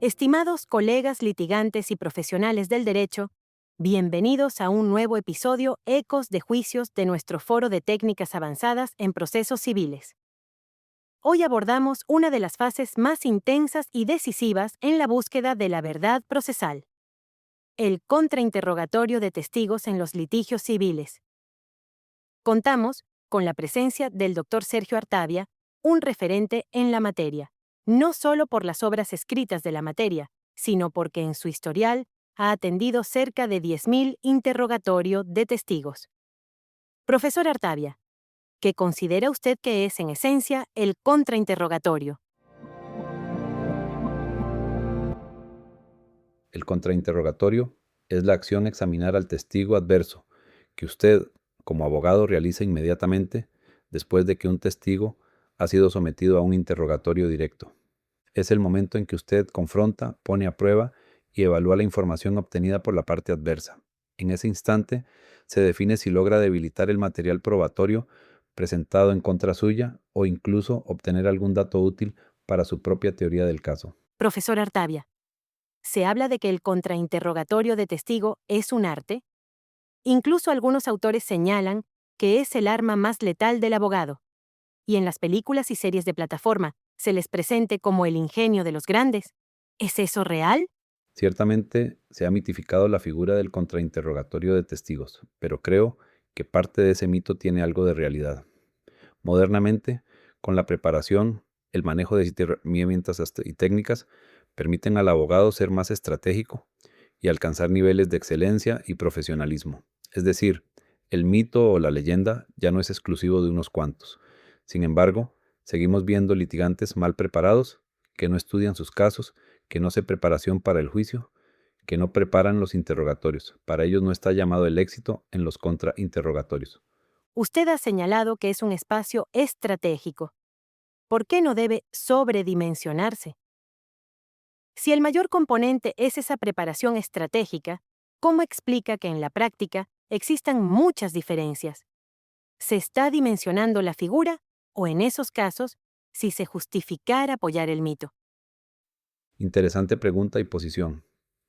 Estimados colegas litigantes y profesionales del derecho, bienvenidos a un nuevo episodio Ecos de Juicios de nuestro Foro de Técnicas Avanzadas en Procesos Civiles. Hoy abordamos una de las fases más intensas y decisivas en la búsqueda de la verdad procesal: el contrainterrogatorio de testigos en los litigios civiles. Contamos con la presencia del Dr. Sergio Artavia, un referente en la materia, no solo por las obras escritas de la materia, sino porque en su historial ha atendido cerca de 10.000 interrogatorios de testigos. Profesor Artavia, ¿qué considera usted que es en esencia el contrainterrogatorio? El contrainterrogatorio es la acción examinar al testigo adverso, que usted, como abogado, realiza inmediatamente después de que un testigo ha sido sometido a un interrogatorio directo. Es el momento en que usted confronta, pone a prueba y evalúa la información obtenida por la parte adversa. En ese instante, se define si logra debilitar el material probatorio presentado en contra suya o incluso obtener algún dato útil para su propia teoría del caso. Profesor Artavia, ¿se habla de que el contrainterrogatorio de testigo es un arte? Incluso algunos autores señalan que es el arma más letal del abogado, y en las películas y series de plataforma se les presente como el ingenio de los grandes. ¿Es eso real? Ciertamente se ha mitificado la figura del contrainterrogatorio de testigos, pero creo que parte de ese mito tiene algo de realidad. Modernamente, con la preparación, el manejo de herramientas y técnicas permiten al abogado ser más estratégico y alcanzar niveles de excelencia y profesionalismo. Es decir, el mito o la leyenda ya no es exclusivo de unos cuantos. Sin embargo, seguimos viendo litigantes mal preparados, que no estudian sus casos, que no hacen preparación para el juicio, que no preparan los interrogatorios. Para ellos no está llamado el éxito en los contrainterrogatorios. Usted ha señalado que es un espacio estratégico. ¿Por qué no debe sobredimensionarse? Si el mayor componente es esa preparación estratégica, ¿cómo explica que en la práctica existan muchas diferencias? ¿Se está dimensionando la figura o, en esos casos, si se justificara apoyar el mito? Interesante pregunta y posición.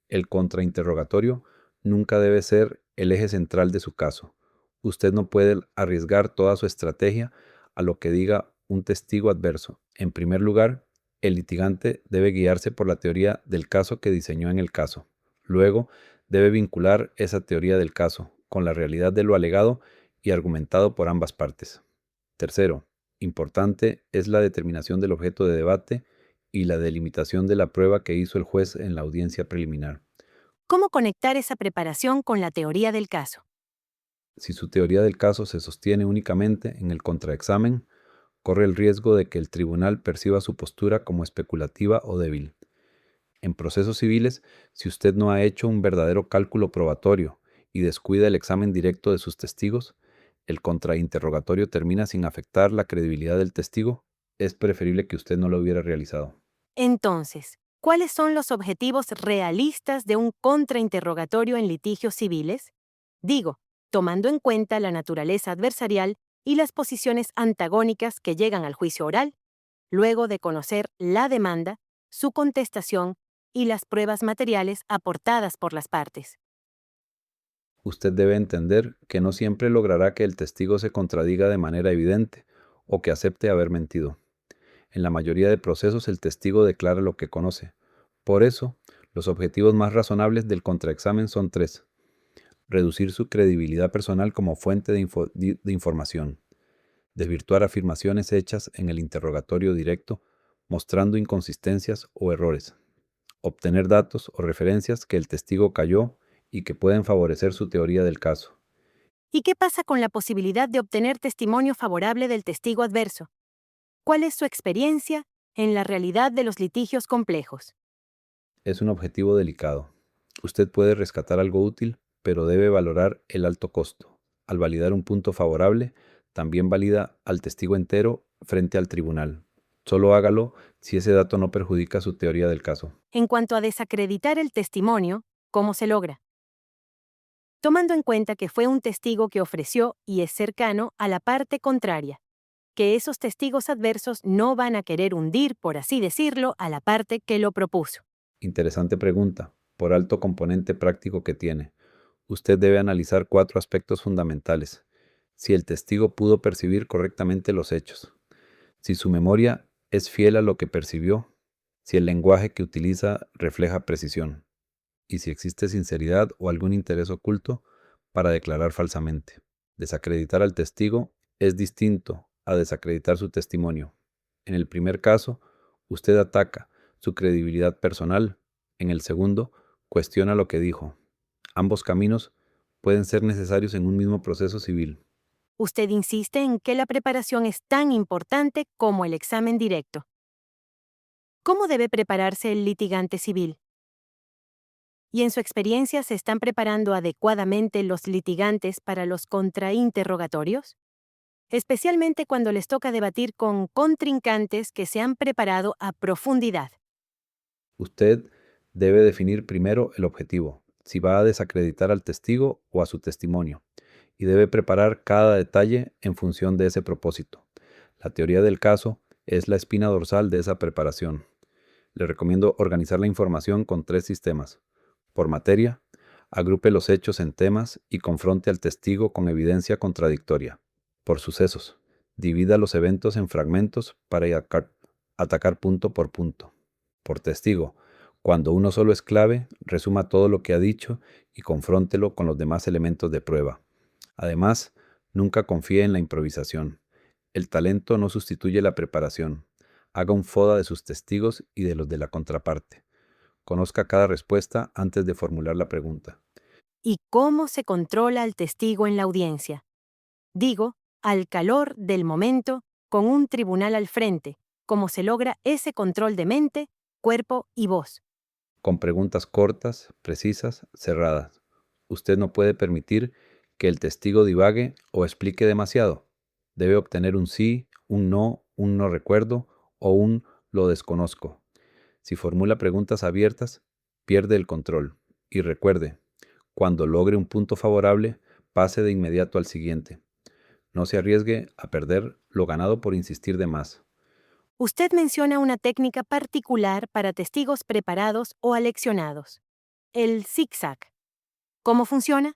El contrainterrogatorio nunca debe ser el eje central de su caso. Usted no puede arriesgar toda su estrategia a lo que diga un testigo adverso. En primer lugar, el litigante debe guiarse por la teoría del caso que diseñó en el caso. Luego, debe vincular esa teoría del caso con la realidad de lo alegado y argumentado por ambas partes. Tercero, importante es la determinación del objeto de debate y la delimitación de la prueba que hizo el juez en la audiencia preliminar. ¿Cómo conectar esa preparación con la teoría del caso? Si su teoría del caso se sostiene únicamente en el contraexamen, corre el riesgo de que el tribunal perciba su postura como especulativa o débil. En procesos civiles, si usted no ha hecho un verdadero cálculo probatorio y descuida el examen directo de sus testigos, el contrainterrogatorio termina sin afectar la credibilidad del testigo. Es preferible que usted no lo hubiera realizado. Entonces, ¿cuáles son los objetivos realistas de un contrainterrogatorio en litigios civiles? Digo, tomando en cuenta la naturaleza adversarial y las posiciones antagónicas que llegan al juicio oral, luego de conocer la demanda, su contestación y las pruebas materiales aportadas por las partes. Usted debe entender que no siempre logrará que el testigo se contradiga de manera evidente o que acepte haber mentido. En la mayoría de procesos el testigo declara lo que conoce. Por eso, los objetivos más razonables del contraexamen son tres: reducir su credibilidad personal como fuente de información, desvirtuar afirmaciones hechas en el interrogatorio directo mostrando inconsistencias o errores, obtener datos o referencias que el testigo cayó y que pueden favorecer su teoría del caso. ¿Y qué pasa con la posibilidad de obtener testimonio favorable del testigo adverso? ¿Cuál es su experiencia en la realidad de los litigios complejos? Es un objetivo delicado. Usted puede rescatar algo útil, pero debe valorar el alto costo. Al validar un punto favorable, también valida al testigo entero frente al tribunal. Solo hágalo si ese dato no perjudica su teoría del caso. En cuanto a desacreditar el testimonio, ¿cómo se logra? Tomando en cuenta que fue un testigo que ofreció y es cercano a la parte contraria, que esos testigos adversos no van a querer hundir, por así decirlo, a la parte que lo propuso. Interesante pregunta, por alto componente práctico que tiene. Usted debe analizar 4 aspectos fundamentales. Si el testigo pudo percibir correctamente los hechos, si su memoria es fiel a lo que percibió, si el lenguaje que utiliza refleja precisión, y si existe sinceridad o algún interés oculto para declarar falsamente. Desacreditar al testigo es distinto a desacreditar su testimonio. En el primer caso, usted ataca su credibilidad personal. En el segundo, cuestiona lo que dijo. Ambos caminos pueden ser necesarios en un mismo proceso civil. Usted insiste en que la preparación es tan importante como el examen directo. ¿Cómo debe prepararse el litigante civil? ¿Y en su experiencia se están preparando adecuadamente los litigantes para los contrainterrogatorios? Especialmente cuando les toca debatir con contrincantes que se han preparado a profundidad. Usted debe definir primero el objetivo, si va a desacreditar al testigo o a su testimonio, y debe preparar cada detalle en función de ese propósito. La teoría del caso es la espina dorsal de esa preparación. Le recomiendo organizar la información con 3 sistemas. Por materia, agrupe los hechos en temas y confronte al testigo con evidencia contradictoria. Por sucesos, divida los eventos en fragmentos para atacar punto por punto. Por testigo, cuando uno solo es clave, resuma todo lo que ha dicho y confróntelo con los demás elementos de prueba. Además, nunca confíe en la improvisación. El talento no sustituye la preparación. Haga un FODA de sus testigos y de los de la contraparte. Conozca cada respuesta antes de formular la pregunta. ¿Y cómo se controla al testigo en la audiencia? Digo, al calor del momento, con un tribunal al frente, cómo se logra ese control de mente, cuerpo y voz. Con preguntas cortas, precisas, cerradas. Usted no puede permitir que el testigo divague o explique demasiado. Debe obtener un sí, un no recuerdo o un lo desconozco. Si formula preguntas abiertas, pierde el control. Y recuerde, cuando logre un punto favorable, pase de inmediato al siguiente. No se arriesgue a perder lo ganado por insistir de más. Usted menciona una técnica particular para testigos preparados o aleccionados. El zigzag. ¿Cómo funciona?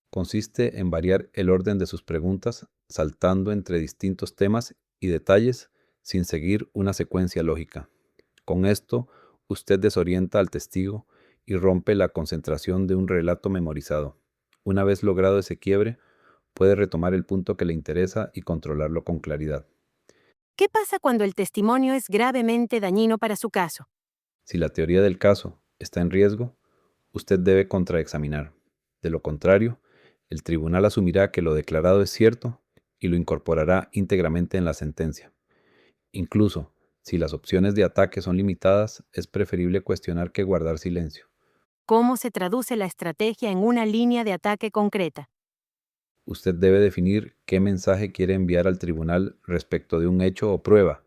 Consiste en variar el orden de sus preguntas, saltando entre distintos temas y detalles sin seguir una secuencia lógica. Con esto, usted desorienta al testigo y rompe la concentración de un relato memorizado. Una vez logrado ese quiebre, puede retomar el punto que le interesa y controlarlo con claridad. ¿Qué pasa cuando el testimonio es gravemente dañino para su caso? Si la teoría del caso está en riesgo, usted debe contraexaminar. De lo contrario, el tribunal asumirá que lo declarado es cierto y lo incorporará íntegramente en la sentencia. Incluso, si las opciones de ataque son limitadas, es preferible cuestionar que guardar silencio. ¿Cómo se traduce la estrategia en una línea de ataque concreta? Usted debe definir qué mensaje quiere enviar al tribunal respecto de un hecho o prueba.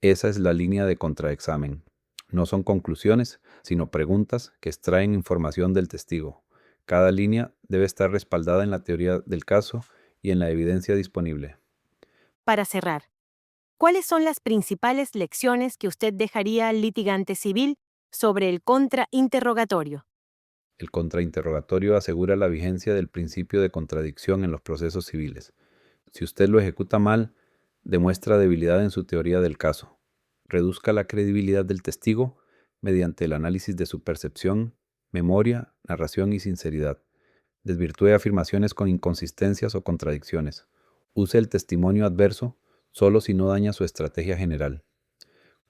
Esa es la línea de contraexamen. No son conclusiones, sino preguntas que extraen información del testigo. Cada línea debe estar respaldada en la teoría del caso y en la evidencia disponible. Para cerrar, ¿cuáles son las principales lecciones que usted dejaría al litigante civil sobre el contrainterrogatorio? El contrainterrogatorio asegura la vigencia del principio de contradicción en los procesos civiles. Si usted lo ejecuta mal, demuestra debilidad en su teoría del caso. Reduzca la credibilidad del testigo mediante el análisis de su percepción, memoria, narración y sinceridad. Desvirtúe afirmaciones con inconsistencias o contradicciones. Use el testimonio adverso solo si no daña su estrategia general.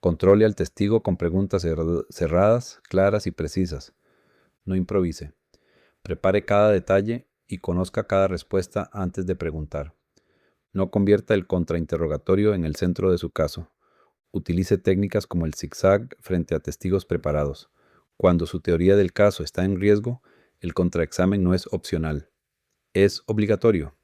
Controle al testigo con preguntas cerradas, claras y precisas. No improvise. Prepare cada detalle y conozca cada respuesta antes de preguntar. No convierta el contrainterrogatorio en el centro de su caso. Utilice técnicas como el zigzag frente a testigos preparados. Cuando su teoría del caso está en riesgo, el contraexamen no es opcional, es obligatorio.